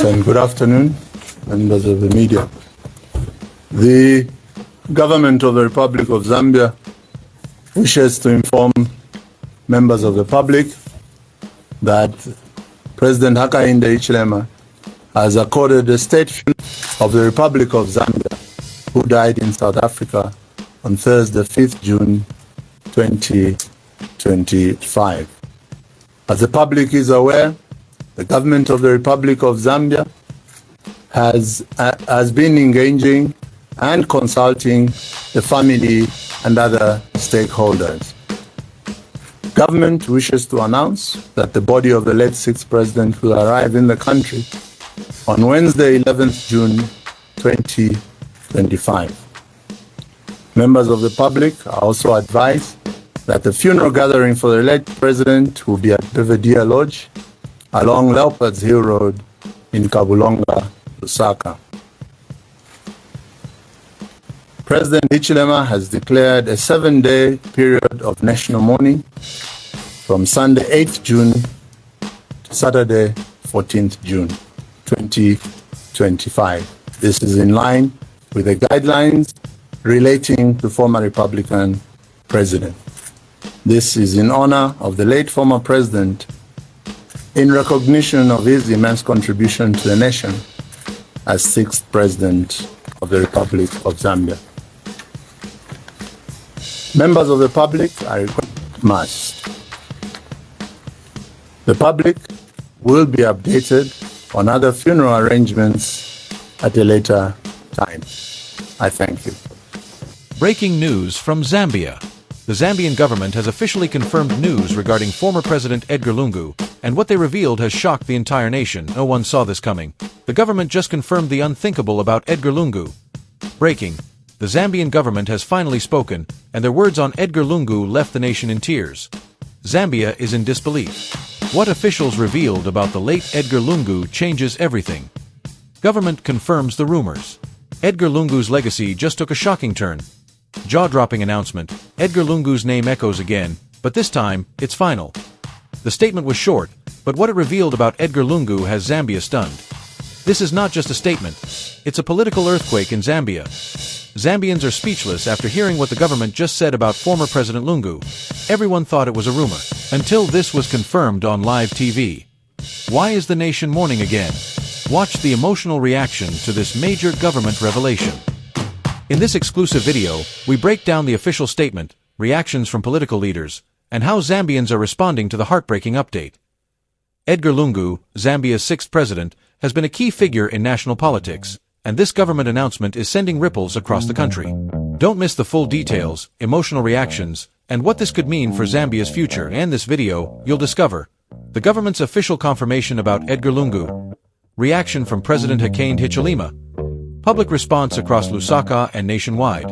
and good afternoon, members of the media. The government of the Republic of Zambia wishes to inform members of the public that President Hakainde Hichilema has accorded a state funeral of the Republic of Zambia, who died in South Africa on Thursday, 5th June 2025. As the public is aware, the government of the Republic of Zambia has been engaging and consulting the family and other stakeholders. Government wishes to announce that the body of the late 6th President will arrive in the country on Wednesday, 11th June 2025. Members of the public are also advised that the funeral gathering for the late President will be at Belvedere Lodge along Leopards Hill Road in Kabulonga, Lusaka. President Hichilema has declared a 7-day period of national mourning from Sunday 8th June to Saturday 14th June 2025. This is in line with the guidelines relating to former Republican president. This is in honor of the late former president in recognition of his immense contribution to the nation as 6th President of the Republic of Zambia. Members of the public are requested. The public will be updated on other funeral arrangements at a later time. I thank you. Breaking news from Zambia. The Zambian government has officially confirmed news regarding former President Edgar Lungu, and what they revealed has shocked the entire nation. No one saw this coming. The government just confirmed the unthinkable about Edgar Lungu. Breaking. The Zambian government has finally spoken, and their words on Edgar Lungu left the nation in tears. Zambia is in disbelief. What officials revealed about the late Edgar Lungu changes everything. Government confirms the rumors. Edgar Lungu's legacy just took a shocking turn. Jaw-dropping announcement, Edgar Lungu's name echoes again, but this time, it's final. The statement was short, but what it revealed about Edgar Lungu has Zambia stunned. This is not just a statement, it's a political earthquake in Zambia. Zambians are speechless after hearing what the government just said about former President Lungu. Everyone thought it was a rumor, until this was confirmed on live TV. Why is the nation mourning again? Watch the emotional reaction to this major government revelation. In this exclusive video, we break down the official statement, reactions from political leaders, and how Zambians are responding to the heartbreaking update. Edgar Lungu, Zambia's 6th president, has been a key figure in national politics, and this government announcement is sending ripples across the country. Don't miss the full details, emotional reactions, and what this could mean for Zambia's future. In this video, you'll discover the government's official confirmation about Edgar Lungu, reaction from President Hakainde Hichilema, public response across Lusaka and nationwide,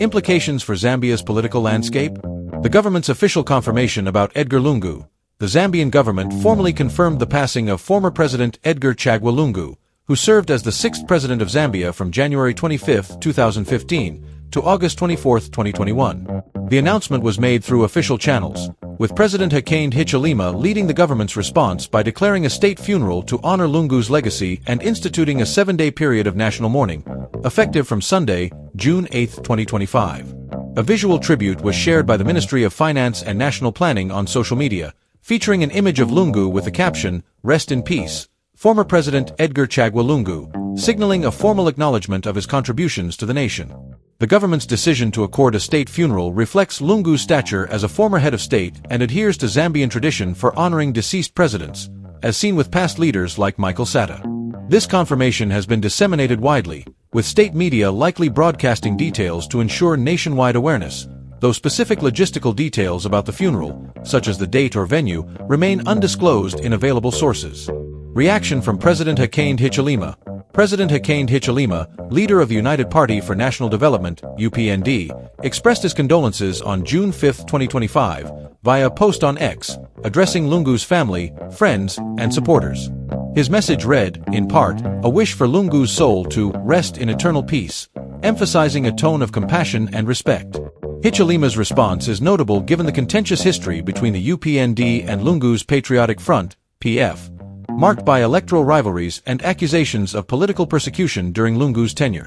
implications for Zambia's political landscape, the government's official confirmation about Edgar Lungu. The Zambian government formally confirmed the passing of former President Edgar Lungu, who served as the 6th President of Zambia from January 25, 2015, to August 24, 2021. The announcement was made through official channels, with President Hakainde Hichilema leading the government's response by declaring a state funeral to honor Lungu's legacy and instituting a 7-day period of national mourning, effective from Sunday, June 8, 2025. A visual tribute was shared by the Ministry of Finance and National Planning on social media, featuring an image of Lungu with the caption, "Rest in peace, former President Edgar Lungu," signaling a formal acknowledgement of his contributions to the nation. The government's decision to accord a state funeral reflects Lungu's stature as a former head of state and adheres to Zambian tradition for honoring deceased presidents, as seen with past leaders like Michael Sata. This confirmation has been disseminated widely, with state media likely broadcasting details to ensure nationwide awareness, though specific logistical details about the funeral, such as the date or venue, remain undisclosed in available sources. Reaction from President Hakainde Hichilema. President Hakainde Hichilema, leader of the United Party for National Development, UPND, expressed his condolences on June 5, 2025, via a post on X, addressing Lungu's family, friends, and supporters. His message read, in part, a wish for Lungu's soul to rest in eternal peace, emphasizing a tone of compassion and respect. Hichilema's response is notable given the contentious history between the UPND and Lungu's Patriotic Front, PF. marked by electoral rivalries and accusations of political persecution during Lungu's tenure.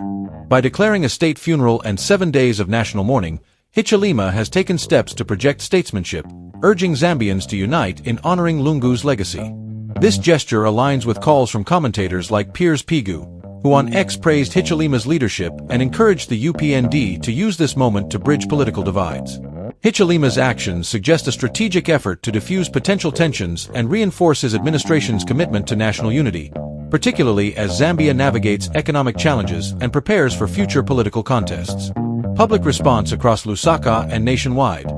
By declaring a state funeral and 7 days of national mourning, Hichilema has taken steps to project statesmanship, urging Zambians to unite in honoring Lungu's legacy. This gesture aligns with calls from commentators like Piers Pigu, who on X praised Hichilema's leadership and encouraged the UPND to use this moment to bridge political divides. Hichilema's actions suggest a strategic effort to diffuse potential tensions and reinforce his administration's commitment to national unity, particularly as Zambia navigates economic challenges and prepares for future political contests. Public response across Lusaka and nationwide.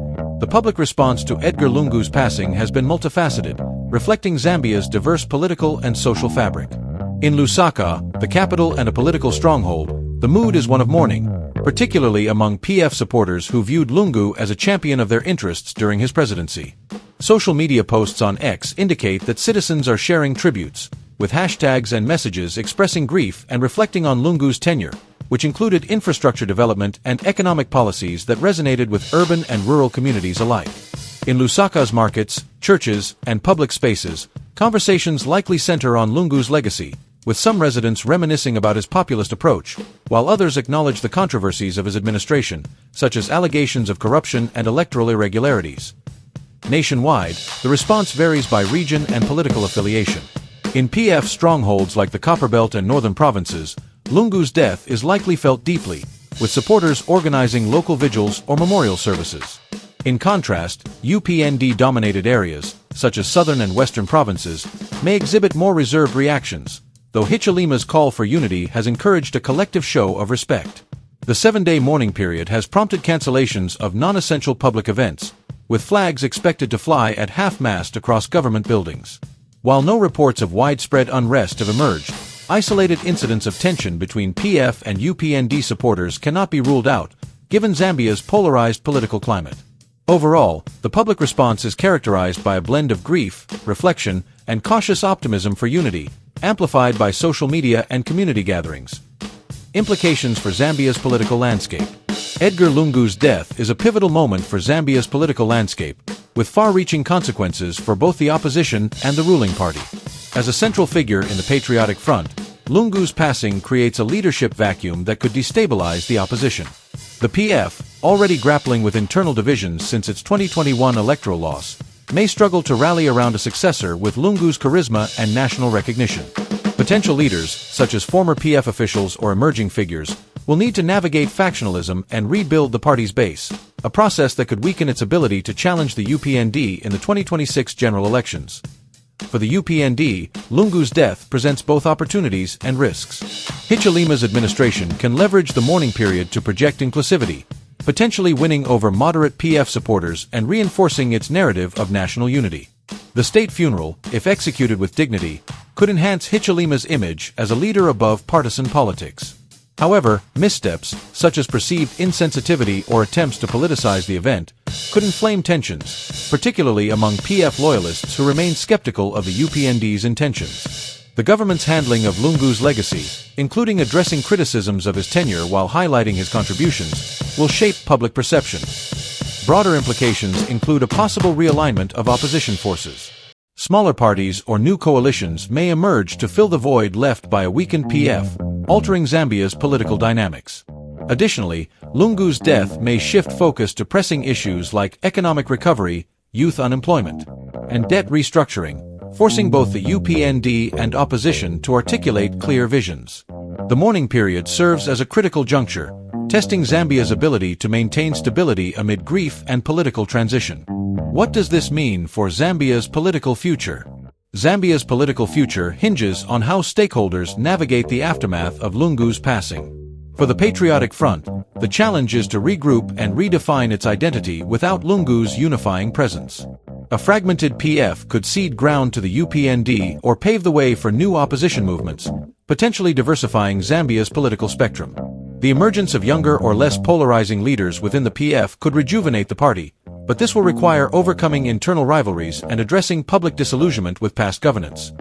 The public response to Edgar Lungu's passing has been multifaceted, reflecting Zambia's diverse political and social fabric. In Lusaka, the capital and a political stronghold, the mood is one of mourning, particularly among PF supporters who viewed Lungu as a champion of their interests during his presidency. Social media posts on X indicate that citizens are sharing tributes, with hashtags and messages expressing grief and reflecting on Lungu's tenure, which included infrastructure development and economic policies that resonated with urban and rural communities alike. In Lusaka's markets, churches, and public spaces, conversations likely center on Lungu's legacy, with some residents reminiscing about his populist approach, while others acknowledge the controversies of his administration, such as allegations of corruption and electoral irregularities. Nationwide, the response varies by region and political affiliation. In PF strongholds like the Copperbelt and northern provinces, Lungu's death is likely felt deeply, with supporters organizing local vigils or memorial services. In contrast, UPND-dominated areas, such as southern and western provinces, may exhibit more reserved reactions, though Hichilema's call for unity has encouraged a collective show of respect. The 7-day mourning period has prompted cancellations of non-essential public events, with flags expected to fly at half-mast across government buildings. While no reports of widespread unrest have emerged, isolated incidents of tension between PF and UPND supporters cannot be ruled out, given Zambia's polarized political climate. Overall, the public response is characterized by a blend of grief, reflection, and cautious optimism for unity, amplified by social media and community gatherings. Implications for Zambia's political landscape. Edgar Lungu's death is a pivotal moment for Zambia's political landscape, with far-reaching consequences for both the opposition and the ruling party. As a central figure in the Patriotic Front, Lungu's passing creates a leadership vacuum that could destabilize the opposition. The PF, already grappling with internal divisions since its 2021 electoral loss, may struggle to rally around a successor with Lungu's charisma and national recognition. Potential leaders, such as former PF officials or emerging figures, will need to navigate factionalism and rebuild the party's base, a process that could weaken its ability to challenge the UPND in the 2026 general elections. For the UPND, Lungu's death presents both opportunities and risks. Hichilema's administration can leverage the mourning period to project inclusivity, potentially winning over moderate PF supporters and reinforcing its narrative of national unity. The state funeral, if executed with dignity, could enhance Hichilema's image as a leader above partisan politics. However, missteps, such as perceived insensitivity or attempts to politicize the event, could inflame tensions, particularly among PF loyalists who remain skeptical of the UPND's intentions. The government's handling of Lungu's legacy, including addressing criticisms of his tenure while highlighting his contributions, will shape public perception. Broader implications include a possible realignment of opposition forces. Smaller parties or new coalitions may emerge to fill the void left by a weakened PF, altering Zambia's political dynamics. Additionally, Lungu's death may shift focus to pressing issues like economic recovery, youth unemployment, and debt restructuring, forcing both the UPND and opposition to articulate clear visions. The mourning period serves as a critical juncture, testing Zambia's ability to maintain stability amid grief and political transition. What does this mean for Zambia's political future? Zambia's political future hinges on how stakeholders navigate the aftermath of Lungu's passing. For the Patriotic Front, the challenge is to regroup and redefine its identity without Lungu's unifying presence. A fragmented PF could cede ground to the UPND or pave the way for new opposition movements, potentially diversifying Zambia's political spectrum. The emergence of younger or less polarizing leaders within the PF could rejuvenate the party, but this will require overcoming internal rivalries and addressing public disillusionment with past governance.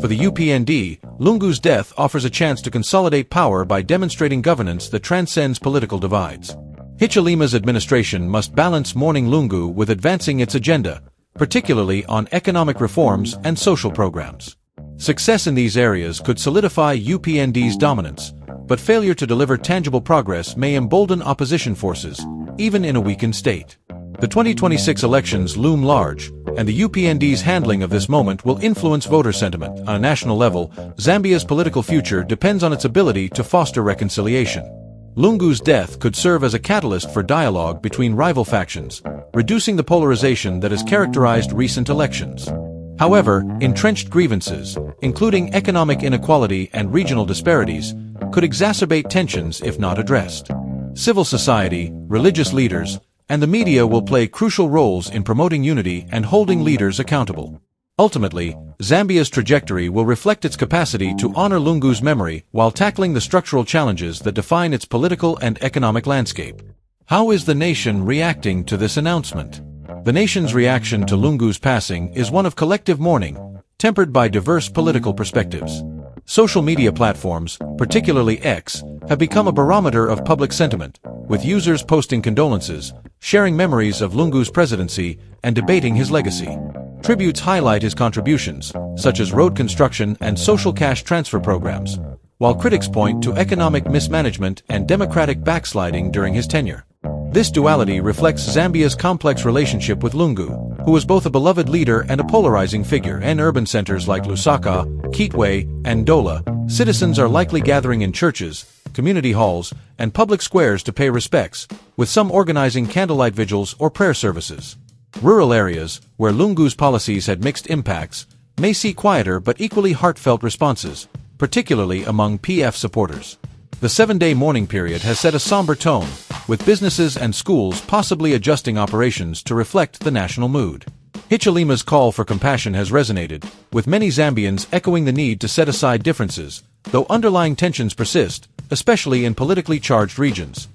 For the UPND, Lungu's death offers a chance to consolidate power by demonstrating governance that transcends political divides. Hichilema's administration must balance mourning Lungu with advancing its agenda, particularly on economic reforms and social programs. Success in these areas could solidify UPND's dominance, but failure to deliver tangible progress may embolden opposition forces, even in a weakened state. The 2026 elections loom large, and the UPND's handling of this moment will influence voter sentiment. On a national level, Zambia's political future depends on its ability to foster reconciliation. Lungu's death could serve as a catalyst for dialogue between rival factions, reducing the polarization that has characterized recent elections. However, entrenched grievances, including economic inequality and regional disparities, could exacerbate tensions if not addressed. Civil society, religious leaders, and the media will play crucial roles in promoting unity and holding leaders accountable. Ultimately, Zambia's trajectory will reflect its capacity to honor Lungu's memory while tackling the structural challenges that define its political and economic landscape. How is the nation reacting to this announcement? The nation's reaction to Lungu's passing is one of collective mourning, tempered by diverse political perspectives. Social media platforms, particularly X, have become a barometer of public sentiment, with users posting condolences, sharing memories of Lungu's presidency, and debating his legacy. Tributes highlight his contributions, such as road construction and social cash transfer programs, while critics point to economic mismanagement and democratic backsliding during his tenure. This duality reflects Zambia's complex relationship with Lungu, who was both a beloved leader and a polarizing figure. In urban centers like Lusaka, Kitwe, and Dola, citizens are likely gathering in churches, community halls, and public squares to pay respects, with some organizing candlelight vigils or prayer services. Rural areas, where Lungu's policies had mixed impacts, may see quieter but equally heartfelt responses, particularly among PF supporters. The 7-day mourning period has set a somber tone, with businesses and schools possibly adjusting operations to reflect the national mood. Hichilema's call for compassion has resonated, with many Zambians echoing the need to set aside differences, though underlying tensions persist, especially in politically charged regions.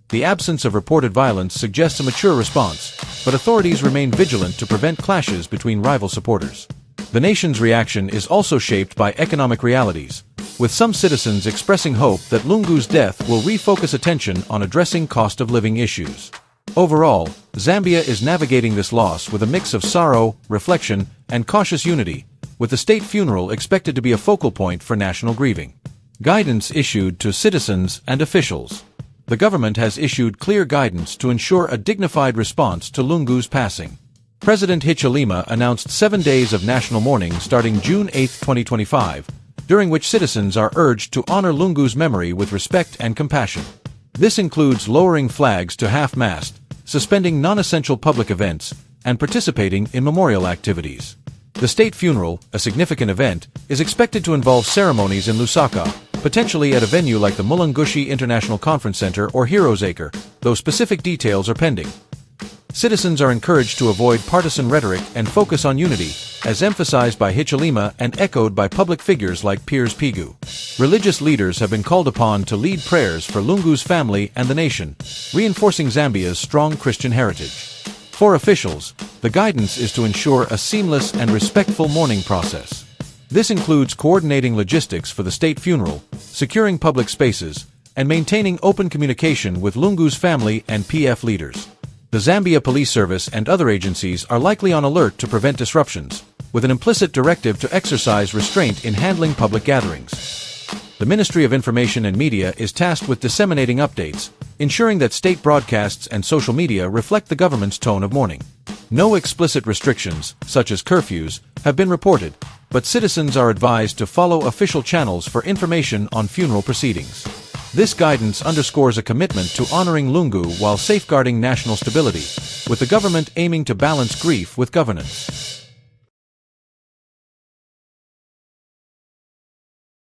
The absence of reported violence suggests a mature response, but authorities remain vigilant to prevent clashes between rival supporters. The nation's reaction is also shaped by economic realities, with some citizens expressing hope that Lungu's death will refocus attention on addressing cost of living issues. Overall, Zambia is navigating this loss with a mix of sorrow, reflection, and cautious unity, with the state funeral expected to be a focal point for national grieving. Guidance issued to citizens and officials. The government has issued clear guidance to ensure a dignified response to Lungu's passing. President Hichilema announced 7 days of national mourning starting June 8, 2025, during which citizens are urged to honor Lungu's memory with respect and compassion. This includes lowering flags to half-mast, suspending non-essential public events, and participating in memorial activities. The state funeral, a significant event, is expected to involve ceremonies in Lusaka, potentially at a venue like the Mulungushi International Conference Center or Heroes Acre, though specific details are pending. Citizens are encouraged to avoid partisan rhetoric and focus on unity, as emphasized by Hichilema and echoed by public figures like Piers Pigu. Religious leaders have been called upon to lead prayers for Lungu's family and the nation, reinforcing Zambia's strong Christian heritage. For officials, the guidance is to ensure a seamless and respectful mourning process. This includes coordinating logistics for the state funeral, securing public spaces, and maintaining open communication with Lungu's family and PF leaders. The Zambia Police Service and other agencies are likely on alert to prevent disruptions, with an implicit directive to exercise restraint in handling public gatherings. The Ministry of Information and Media is tasked with disseminating updates, ensuring that state broadcasts and social media reflect the government's tone of mourning. No explicit restrictions, such as curfews, have been reported, but citizens are advised to follow official channels for information on funeral proceedings. This guidance underscores a commitment to honoring Lungu while safeguarding national stability, with the government aiming to balance grief with governance.